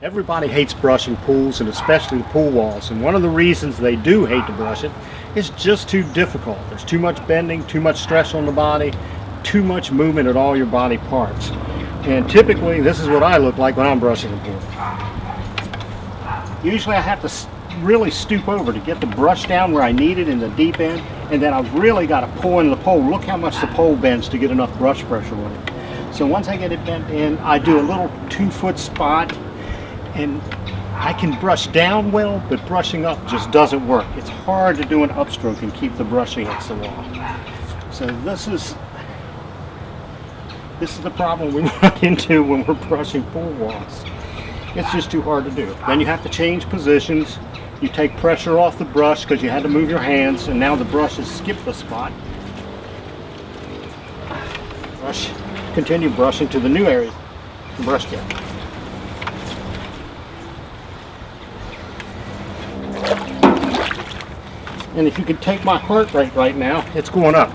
Everybody hates brushing pools, and especially the pool walls. And one of the reasons they do hate to brush it is just too difficult. There's too much bending, too much stress on the body, too much movement at all your body parts. And typically, this is what I look like when I'm brushing a pool. Usually I have to really stoop over to get the brush down where I need it in the deep end, and then I've really got to pull in the pole. Look how much the pole bends to get enough brush pressure on it. So once I get it bent in, I do a little 2-foot spot, and I can brush down well, but brushing up just doesn't work. It's hard to do an upstroke and keep the brush against the wall. So this is the problem we run into when we're brushing pool walls. It's just too hard to do. Then you have to change positions. You take pressure off the brush because you had to move your hands, and now the brush has skipped the spot. Continue brushing to the new area to brush down. And if you could take my heart rate right now, it's going up.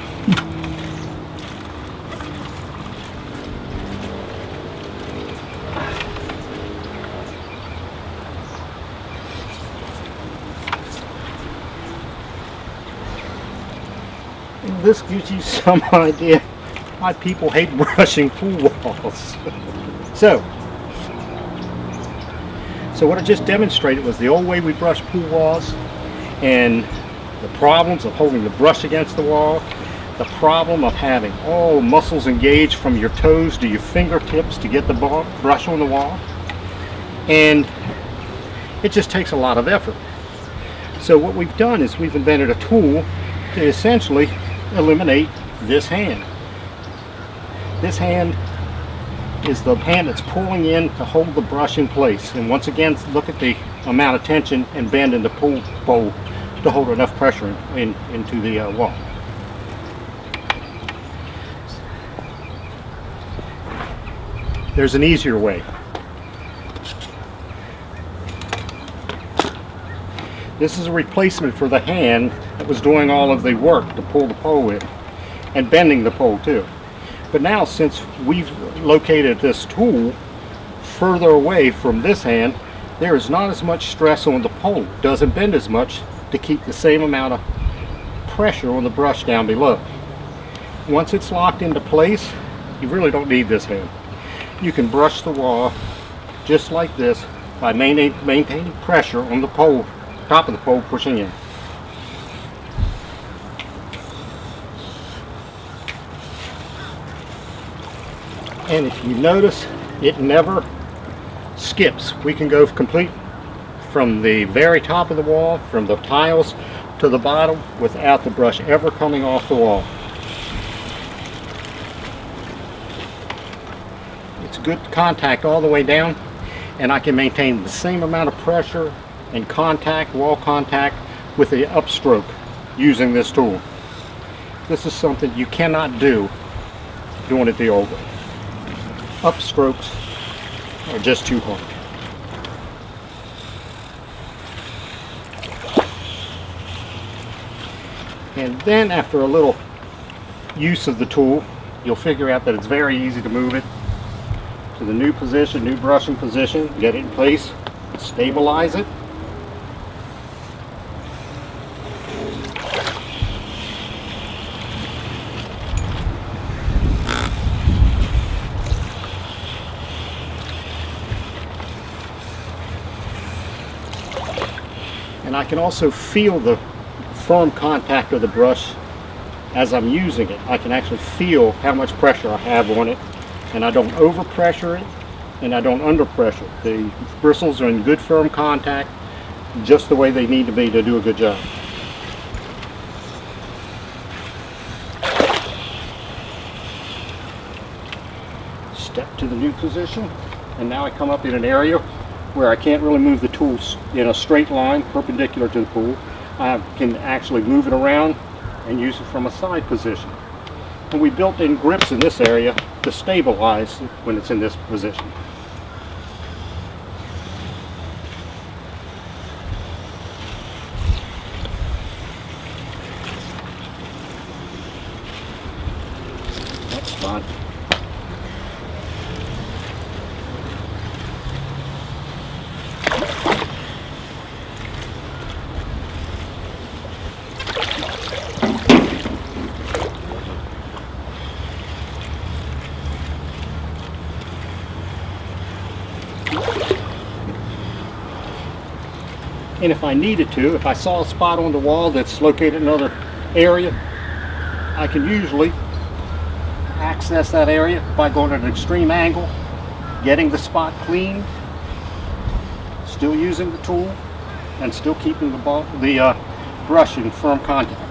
And this gives you some idea why people hate brushing pool walls. So what I just demonstrated was the old way we brush pool walls, and the problems of holding the brush against the wall, the problem of having all muscles engaged from your toes to your fingertips to get the brush on the wall, and it just takes a lot of effort. So what we've done is we've invented a tool to essentially eliminate this hand. This hand is the hand that's pulling in to hold the brush in place. And once again, look at the amount of tension and bend in the pool bowl to hold enough pressure into the wall. There's an easier way. This is a replacement for the hand that was doing all of the work to pull the pole in and bending the pole too. But now, since we've located this tool further away from this hand, there is not as much stress on the pole. It doesn't bend as much to keep the same amount of pressure on the brush down below. Once it's locked into place, you really don't need this hand. You can brush the wall just like this by maintaining pressure on the pole, top of the pole, pushing in. And if you notice, it never skips. We can go complete from the very top of the wall, from the tiles to the bottom, without the brush ever coming off the wall. It's good contact all the way down, and I can maintain the same amount of pressure and contact, wall contact, with the upstroke using this tool. This is something you cannot do doing it the old way. Upstrokes are just too hard. And then after a little use of the tool, you'll figure out that it's very easy to move it to the new position, new brushing position, get it in place, stabilize it. And I can also feel the firm contact of the brush as I'm using it. I can actually feel how much pressure I have on it, and I don't overpressure it and I don't underpressure. The bristles are in good firm contact, just the way they need to be to do a good job. Step to the new position, and now I come up in an area where I can't really move the tools in a straight line perpendicular to the pool. I can actually move it around and use it from a side position. And we built in grips in this area to stabilize when it's in this position. That's fun. And if I needed to, if I saw a spot on the wall that's located in another area, I can usually access that area by going at an extreme angle, getting the spot cleaned, still using the tool, and still keeping the brush in firm contact.